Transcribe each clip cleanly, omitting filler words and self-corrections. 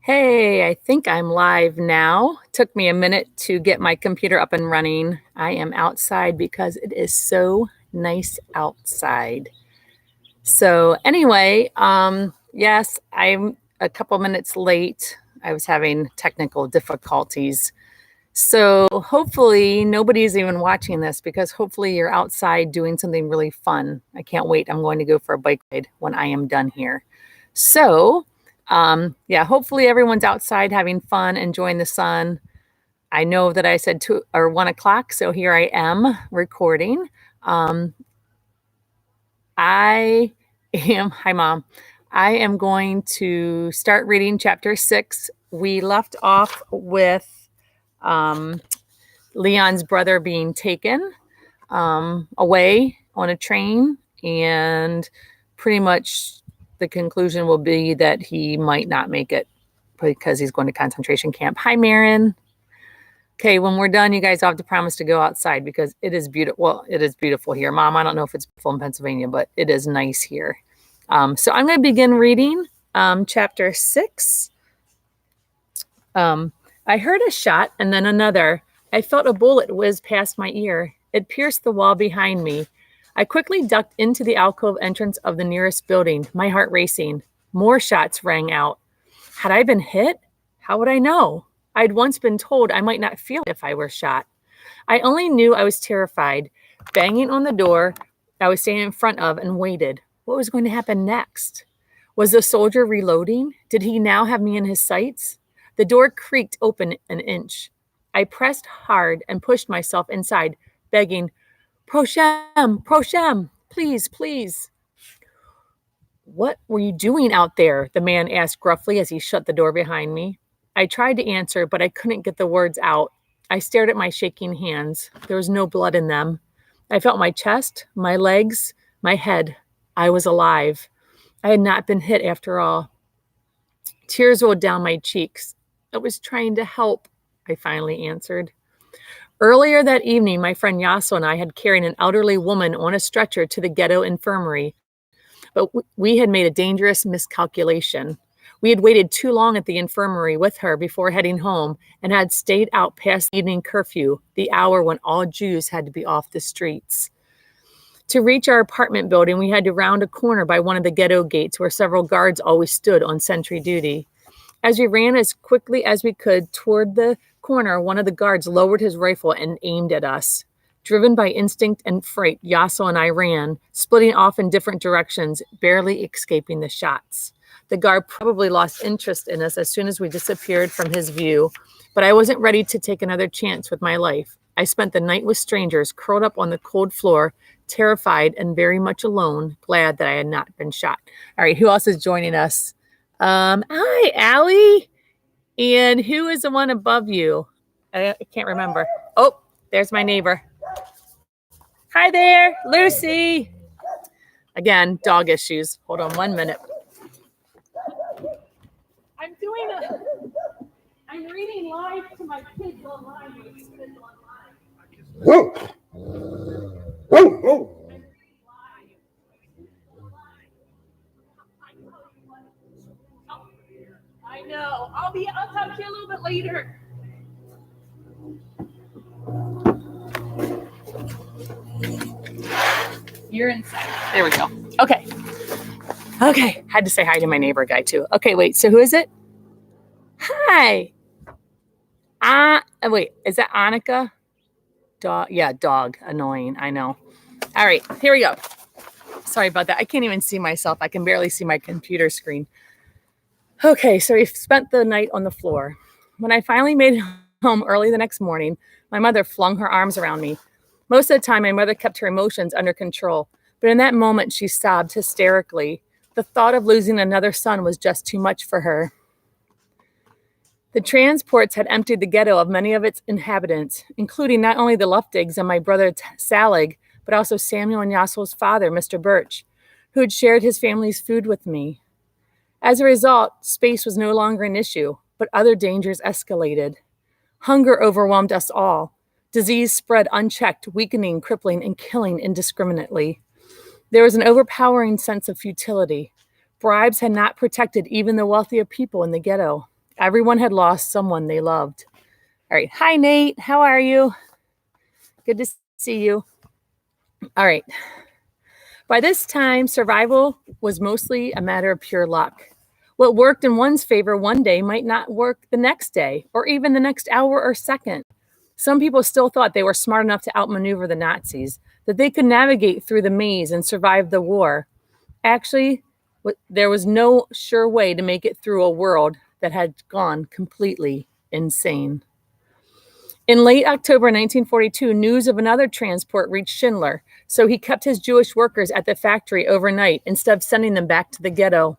Hey, I think I'm live now. Took me a minute to get my computer up and running. I am outside because it is so nice outside. So anyway, yes, I'm a couple minutes late. I was having technical difficulties. So hopefully nobody's even watching this because hopefully you're outside doing something really fun. I can't wait. I'm going to go for a bike ride when I am done here. So yeah, hopefully everyone's outside having fun, enjoying the sun. I know that I said 1 o'clock, so here I am recording. Um, I hi mom. I am going to start reading chapter 6. We left off with um, Leon's brother being taken away on a train, and pretty much the conclusion will be that he might not make it because he's going to concentration camp. Hi, Marin. Okay, when we're done, you guys have to promise to go outside because it is beautiful. Well, it is beautiful here. Mom, I don't know if it's beautiful in Pennsylvania, but it is nice here. So I'm going to begin reading chapter 6. I heard a shot and then another. I felt a bullet whiz past my ear. It pierced the wall behind me. I quickly ducked into the alcove entrance of the nearest building, my heart racing. More shots rang out. Had I been hit? How would I know? I'd once been told I might not feel it if I were shot. I only knew I was terrified, banging on the door I was standing in front of, and waited. What was going to happen next? Was the soldier reloading? Did he now have me in his sights? The door creaked open an inch. I pressed hard and pushed myself inside, begging, Prochem, please, please. What were you doing out there? The man asked gruffly as he shut the door behind me. I tried to answer, but I couldn't get the words out. I stared at my shaking hands. There was no blood in them. I felt my chest, my legs, my head. I was alive. I had not been hit after all. Tears rolled down my cheeks. I was trying to help, I finally answered. Earlier that evening, my friend Yasso and I had carried an elderly woman on a stretcher to the ghetto infirmary, but we had made a dangerous miscalculation. We had waited too long at the infirmary with her before heading home and had stayed out past evening curfew, the hour when all Jews had to be off the streets. To reach our apartment building, we had to round a corner by one of the ghetto gates where several guards always stood on sentry duty. As we ran as quickly as we could toward the corner, one of the guards lowered his rifle and aimed at us. Driven by instinct and fright, Yasso and I ran, splitting off in different directions, barely escaping the shots. The guard probably lost interest in us as soon as we disappeared from his view, but I wasn't ready to take another chance with my life. I spent the night with strangers, curled up on the cold floor, terrified and very much alone, glad that I had not been shot. All right, who else is joining us? Hi, Allie. And who is the one above you? I can't remember. Oh, there's my neighbor. Hi there, Lucy. Again, dog issues. Hold on 1 minute. I'm reading live to my kids online. I know. I'll talk to you a little bit later. You're inside. There we go. Okay. Had to say hi to my neighbor guy too. Okay, wait. So who is it? Hi. Wait. Is that Annika? Dog. Yeah, dog. Annoying. I know. All right. Here we go. Sorry about that. I can't even see myself. I can barely see my computer screen. Okay, so we spent the night on the floor. When I finally made it home early the next morning, my mother flung her arms around me. Most of the time, my mother kept her emotions under control, but in that moment, she sobbed hysterically. The thought of losing another son was just too much for her. The transports had emptied the ghetto of many of its inhabitants, including not only the Luftigs and my brother Salig, but also Samuel and Yasso's father, Mr. Birch, who had shared his family's food with me. As a result, space was no longer an issue, but other dangers escalated. Hunger overwhelmed us all. Disease spread unchecked, weakening, crippling, and killing indiscriminately. There was an overpowering sense of futility. Bribes had not protected even the wealthier people in the ghetto. Everyone had lost someone they loved. All right. Hi, Nate. How are you? Good to see you. All right. By this time, survival was mostly a matter of pure luck. What worked in one's favor one day might not work the next day, or even the next hour or second. Some people still thought they were smart enough to outmaneuver the Nazis, that they could navigate through the maze and survive the war. Actually, there was no sure way to make it through a world that had gone completely insane. In late October 1942, news of another transport reached Schindler, so he kept his Jewish workers at the factory overnight instead of sending them back to the ghetto.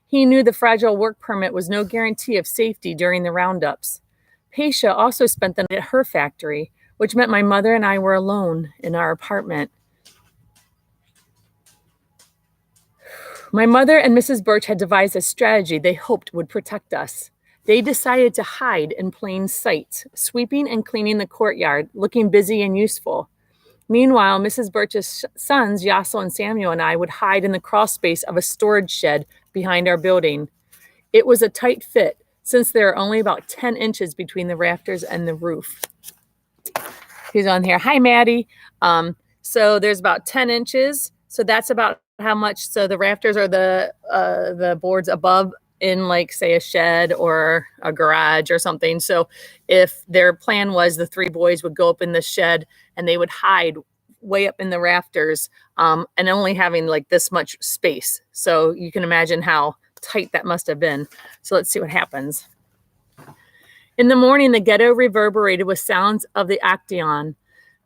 He knew the fragile work permit was no guarantee of safety during the roundups. Pasha also spent the night at her factory, which meant my mother and I were alone in our apartment. My mother and Mrs. Birch had devised a strategy they hoped would protect us. They decided to hide in plain sight, sweeping and cleaning the courtyard, looking busy and useful. Meanwhile, Mrs. Birch's sons, Yassel and Samuel, and I would hide in the crawl space of a storage shed behind our building. It was a tight fit, since there are only about 10 inches between the rafters and the roof. He's on here. Hi, Maddie. So there's about 10 inches. So that's about how much. So the rafters are the boards above in, like, say, a shed or a garage or something. So if their plan was the three boys would go up in the shed and they would hide way up in the rafters, and only having like this much space. So you can imagine how tight that must have been. So let's see what happens. In the morning, the ghetto reverberated with sounds of the Action,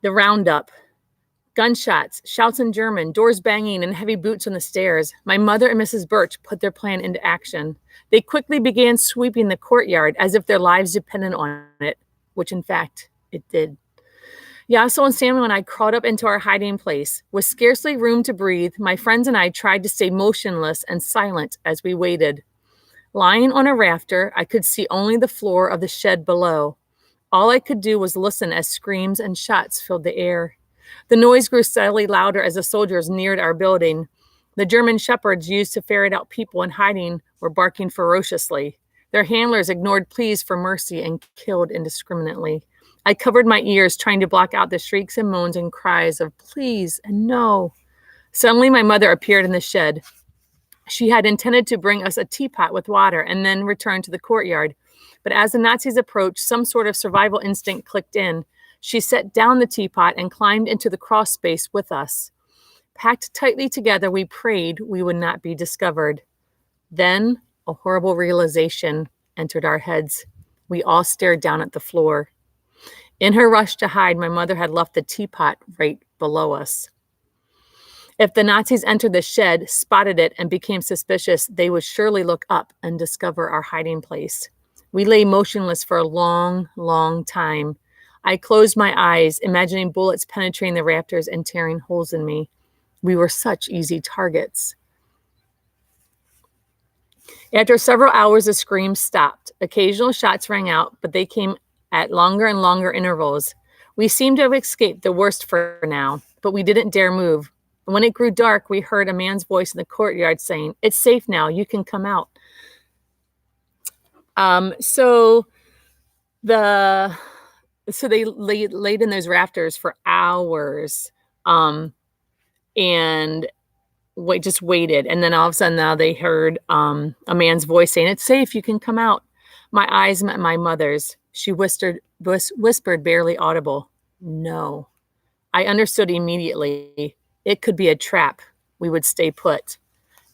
the roundup, gunshots, shouts in German, doors banging, and heavy boots on the stairs. My mother and Mrs. Birch put their plan into action. They quickly began sweeping the courtyard as if their lives depended on it, which in fact it did. Yassel and Samuel and I crawled up into our hiding place. With scarcely room to breathe, my friends and I tried to stay motionless and silent as we waited. Lying on a rafter, I could see only the floor of the shed below. All I could do was listen as screams and shots filled the air. The noise grew steadily louder as the soldiers neared our building. The German shepherds used to ferret out people in hiding were barking ferociously. Their handlers ignored pleas for mercy and killed indiscriminately. I covered my ears, trying to block out the shrieks and moans and cries of please and no. Suddenly, my mother appeared in the shed. She had intended to bring us a teapot with water and then return to the courtyard. But as the Nazis approached, some sort of survival instinct clicked in. She set down the teapot and climbed into the crawl space with us. Packed tightly together, we prayed we would not be discovered. Then a horrible realization entered our heads. We all stared down at the floor. In her rush to hide, my mother had left the teapot right below us. If the Nazis entered the shed, spotted it, and became suspicious, they would surely look up and discover our hiding place. We lay motionless for a long, long time. I closed my eyes, imagining bullets penetrating the rafters and tearing holes in me. We were such easy targets. After several hours, the screams stopped. Occasional shots rang out, but they came at longer and longer intervals. We seemed to have escaped the worst for now, but we didn't dare move. When it grew dark, we heard a man's voice in the courtyard saying, "It's safe now, you can come out." So they laid in those rafters for hours, and just waited. And then all of a sudden now they heard a man's voice saying, "It's safe, you can come out." My eyes met my mother's. She whispered barely audible, "No." I understood immediately. It could be a trap. We would stay put.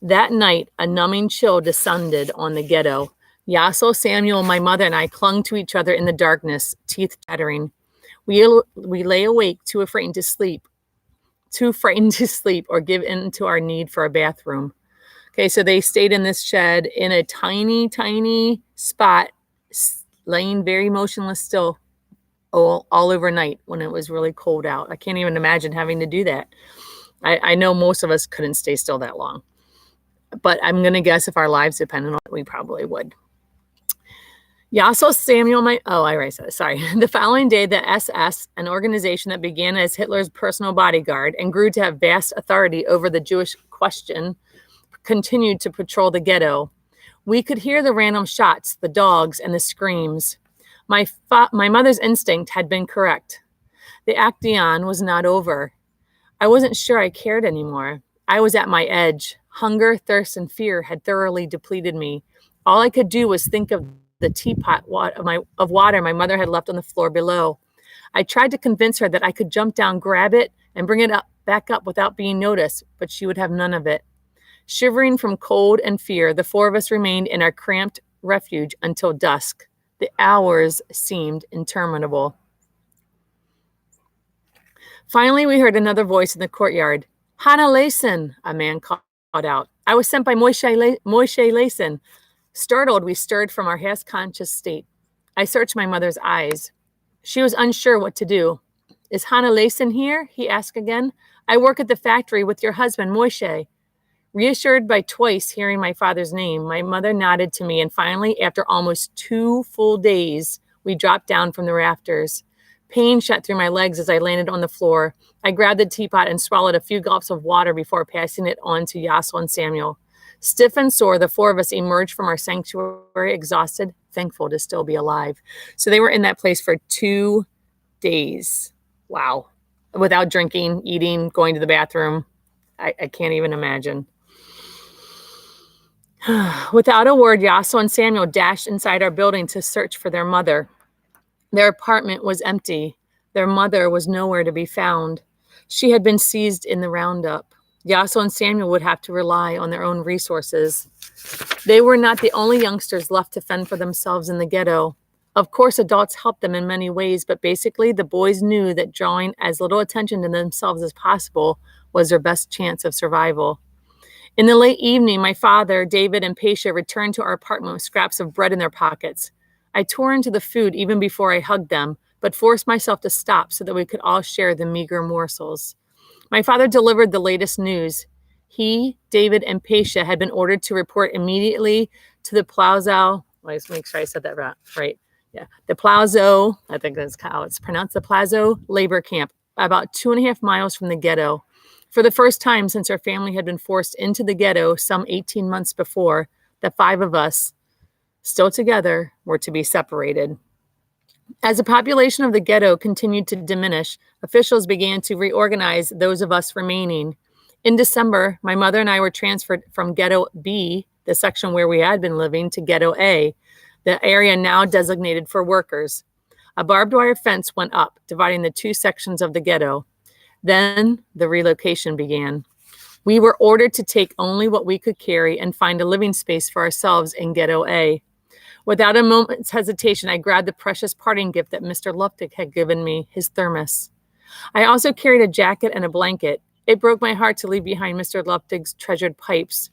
That night, a numbing chill descended on the ghetto. Yassel, Samuel, my mother, and I clung to each other in the darkness, teeth chattering. We lay awake, too frightened to sleep or give in to our need for a bathroom. Okay, so they stayed in this shed in a tiny, tiny spot, laying very motionless still all overnight when it was really cold out. I can't even imagine having to do that. I know most of us couldn't stay still that long. But I'm going to guess if our lives depended on it, we probably would. Yassel, Samuel, I already said it, sorry. The following day, the SS, an organization that began as Hitler's personal bodyguard and grew to have vast authority over the Jewish question, continued to patrol the ghetto. We could hear the random shots, the dogs, and the screams. My mother's instinct had been correct. The Acteon was not over. I wasn't sure I cared anymore. I was at my edge. Hunger, thirst, and fear had thoroughly depleted me. All I could do was think of the teapot of water my mother had left on the floor below. I tried to convince her that I could jump down, grab it, and bring it back up without being noticed, but she would have none of it. Shivering from cold and fear, the four of us remained in our cramped refuge until dusk. The hours seemed interminable. Finally, we heard another voice in the courtyard. Hannah Layson, a man called out. I was sent by Moishe Layson. Startled, we stirred from our half-conscious state. I searched my mother's eyes. She was unsure what to do. Is Hannah Layson here? He asked again. I work at the factory with your husband, Moishe. Reassured by twice hearing my father's name, my mother nodded to me, and finally, after almost 2 full days, we dropped down from the rafters. Pain shot through my legs as I landed on the floor. I grabbed the teapot and swallowed a few gulps of water before passing it on to Yassel and Samuel. Stiff and sore, the four of us emerged from our sanctuary, exhausted, thankful to still be alive. So they were in that place for 2 days. Wow. Without drinking, eating, going to the bathroom. I can't even imagine. Without a word, Yassel and Samuel dashed inside our building to search for their mother. Their apartment was empty. Their mother was nowhere to be found. She had been seized in the roundup. Yassel and Samuel would have to rely on their own resources. They were not the only youngsters left to fend for themselves in the ghetto. Of course, adults helped them in many ways, but basically the boys knew that drawing as little attention to themselves as possible was their best chance of survival. In the late evening, my father, David, and Paisha returned to our apartment with scraps of bread in their pockets. I tore into the food even before I hugged them, but forced myself to stop so that we could all share the meager morsels. My father delivered the latest news. He, David, and Paisha had been ordered to report immediately to the Plaszow. Let's make sure I said that right. Yeah, the Plaszow, I think that's how it's pronounced, the Plaszow labor camp, about 2.5 miles from the ghetto. For the first time since our family had been forced into the ghetto some 18 months before, the 5 of us, still together, were to be separated. As the population of the ghetto continued to diminish, officials began to reorganize those of us remaining. In December, my mother and I were transferred from Ghetto B, the section where we had been living, to Ghetto A, the area now designated for workers. A barbed wire fence went up, dividing the 2 sections of the ghetto. Then the relocation began. We were ordered to take only what we could carry and find a living space for ourselves in Ghetto A. Without a moment's hesitation, I grabbed the precious parting gift that Mr. Luptig had given me, his thermos. I also carried a jacket and a blanket. It broke my heart to leave behind Mr. Luptig's treasured pipes.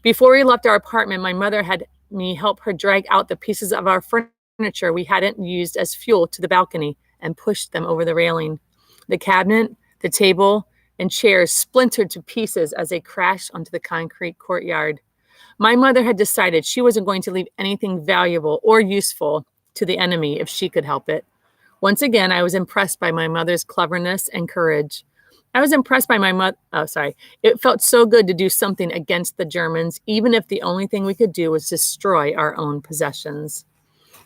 Before we left our apartment, my mother had me help her drag out the pieces of our furniture we hadn't used as fuel to the balcony and pushed them over the railing. The cabinet, the table, and chairs splintered to pieces as they crashed onto the concrete courtyard. My mother had decided she wasn't going to leave anything valuable or useful to the enemy if she could help it. Once again, I was impressed by my mother's cleverness and courage. I was impressed by my mother. It felt so good to do something against the Germans, even if the only thing we could do was destroy our own possessions.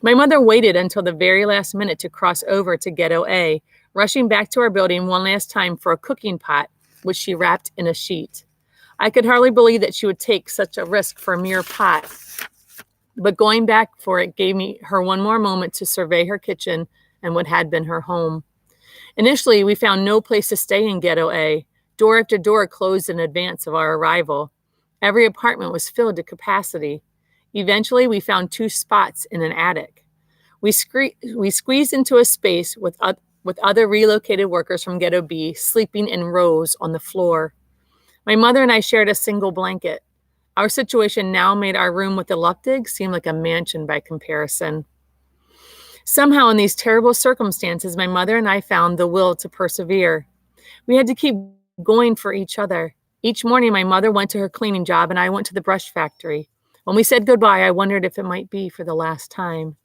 My mother waited until the very last minute to cross over to Ghetto A, rushing back to our building one last time for a cooking pot, which she wrapped in a sheet. I could hardly believe that she would take such a risk for a mere pot, but going back for it gave her one more moment to survey her kitchen and what had been her home. Initially, we found no place to stay in Ghetto A. Door after door closed in advance of our arrival. Every apartment was filled to capacity. Eventually, we found 2 spots in an attic. We squeezed into a space with other relocated workers from Ghetto B sleeping in rows on the floor. My mother and I shared a single blanket. Our situation now made our room with the Luptig seem like a mansion by comparison. Somehow, in these terrible circumstances, my mother and I found the will to persevere. We had to keep going for each other. Each morning, my mother went to her cleaning job and I went to the brush factory. When we said goodbye, I wondered if it might be for the last time.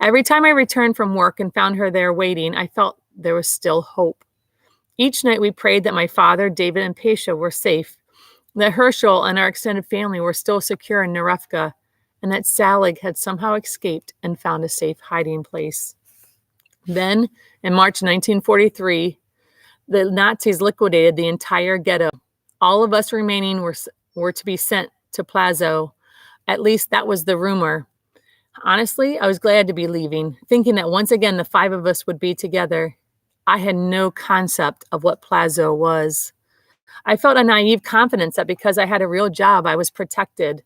Every time I returned from work and found her there waiting, I felt there was still hope. Each night we prayed that my father, David, and Paisha were safe, that Herschel and our extended family were still secure in Nerevka, and that Selig had somehow escaped and found a safe hiding place. Then, in March 1943, the Nazis liquidated the entire ghetto. All of us remaining were to be sent to Plaszow. At least that was the rumor. Honestly, I was glad to be leaving, thinking that once again the 5 of us would be together. I had no concept of what Plaszow was. I felt a naive confidence that because I had a real job, I was protected.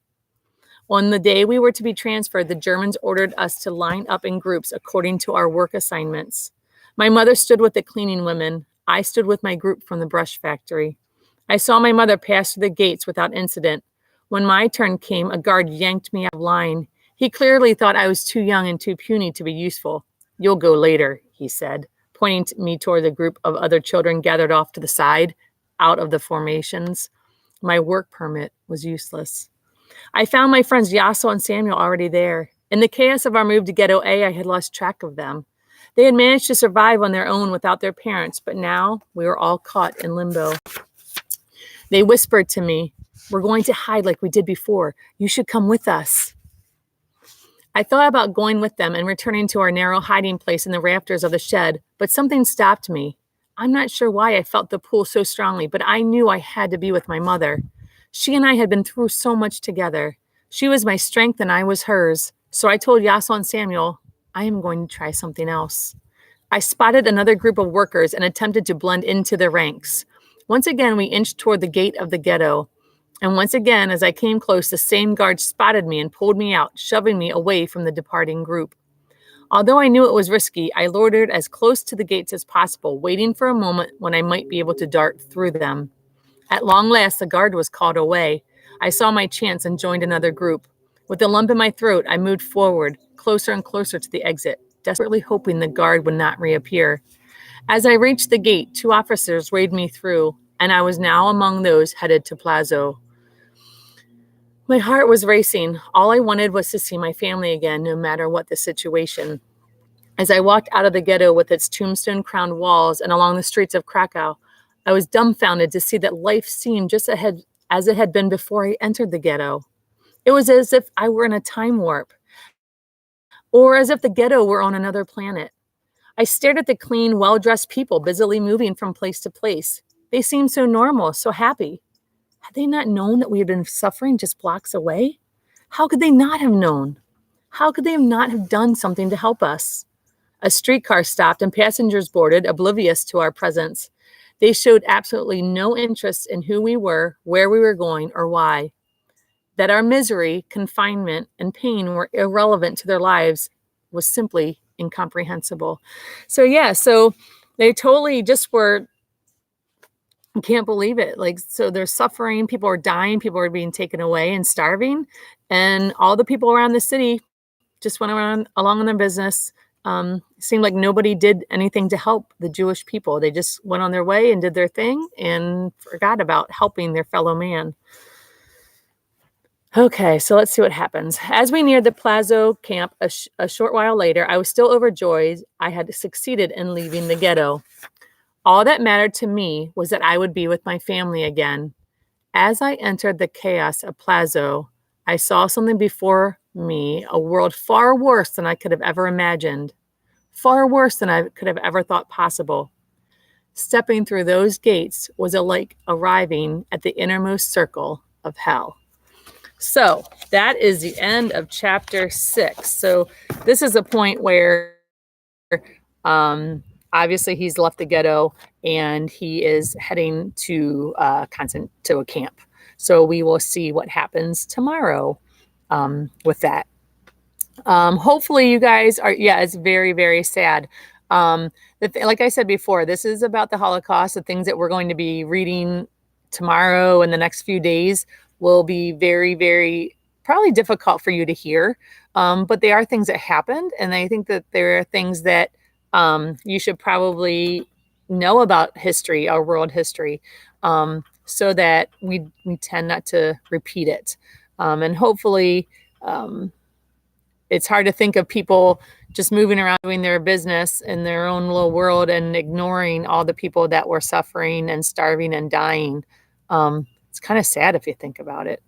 On the day we were to be transferred, the Germans ordered us to line up in groups according to our work assignments. My mother stood with the cleaning women. I stood with my group from the brush factory. I saw my mother pass through the gates without incident. When my turn came, a guard yanked me out of line. He clearly thought I was too young and too puny to be useful. "You'll go later," he said, pointing me toward the group of other children gathered off to the side, out of the formations. My work permit was useless. I found my friends Yasso and Samuel already there. In the chaos of our move to Ghetto A, I had lost track of them. They had managed to survive on their own without their parents, but now we were all caught in limbo. They whispered to me, "We're going to hide like we did before. You should come with us." I thought about going with them and returning to our narrow hiding place in the rafters of the shed, but something stopped me. I'm not sure why I felt the pull so strongly, but I knew I had to be with my mother. She and I had been through so much together. She was my strength and I was hers. So I told Yasso and Samuel, I am going to try something else. I spotted another group of workers and attempted to blend into their ranks. Once again, we inched toward the gate of the ghetto. And once again, as I came close, the same guard spotted me and pulled me out, shoving me away from the departing group. Although I knew it was risky, I loitered as close to the gates as possible, waiting for a moment when I might be able to dart through them. At long last, the guard was called away. I saw my chance and joined another group. With a lump in my throat, I moved forward, closer and closer to the exit, desperately hoping the guard would not reappear. As I reached the gate, 2 officers waved me through, and I was now among those headed to Plaszow. My heart was racing. All I wanted was to see my family again, no matter what the situation. As I walked out of the ghetto with its tombstone-crowned walls and along the streets of Krakow, I was dumbfounded to see that life seemed just ahead as it had been before I entered the ghetto. It was as if I were in a time warp, or as if the ghetto were on another planet. I stared at the clean, well-dressed people busily moving from place to place. They seemed so normal, so happy. Had they not known that we had been suffering just blocks away? How could they not have known? How could they not have done something to help us? A streetcar stopped and passengers boarded, oblivious to our presence. They showed absolutely no interest in who we were, where we were going, or why. That our misery, confinement, and pain were irrelevant to their lives was simply incomprehensible. So they totally just were, I can't believe it. Like, so they're suffering, people are dying, people are being taken away and starving, and all the people around the city just went around along in their business. Seemed like nobody did anything to help the Jewish people. They just went on their way and did their thing and forgot about helping their fellow man. Okay, so let's see what happens. As we neared the Plaszow camp a short while later, I was still overjoyed I had succeeded in leaving the ghetto. All that mattered to me was that I would be with my family again. As I entered the chaos of Plaszow, I saw something before me, a world far worse than I could have ever imagined, far worse than I could have ever thought possible. Stepping through those gates was like arriving at the innermost circle of hell. So that is the end of chapter 6. So this is a point where obviously he's left the ghetto and he is heading to a camp. So we will see what happens tomorrow with that. Hopefully you guys are, it's very, very sad. Like I said before, this is about the Holocaust. The things that we're going to be reading tomorrow and the next few days will be very, very probably difficult for you to hear. But they are things that happened. And I think that there are things that you should probably know about history, our world history, so that we tend not to repeat it. And hopefully, it's hard to think of people just moving around doing their business in their own little world and ignoring all the people that were suffering and starving and dying. It's kind of sad if you think about it.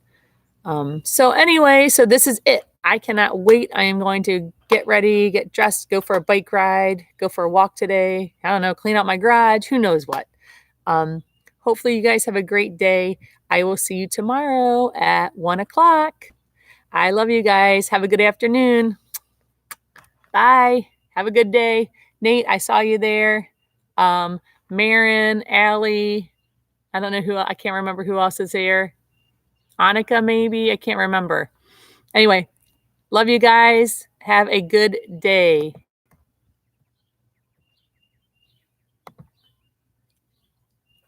So anyway, so this is it. I cannot wait. I am going to get ready, get dressed, go for a bike ride, go for a walk today. I don't know, clean out my garage, who knows what. Um, Hopefully you guys have a great day. I will see you tomorrow at 1 o'clock. I love you guys. Have a good afternoon. Bye. Have a good day. Nate, I saw you there. Marin, Allie, I don't know who, I can't remember who else is here. Annika, maybe, I can't remember. Anyway, love you guys. Have a good day.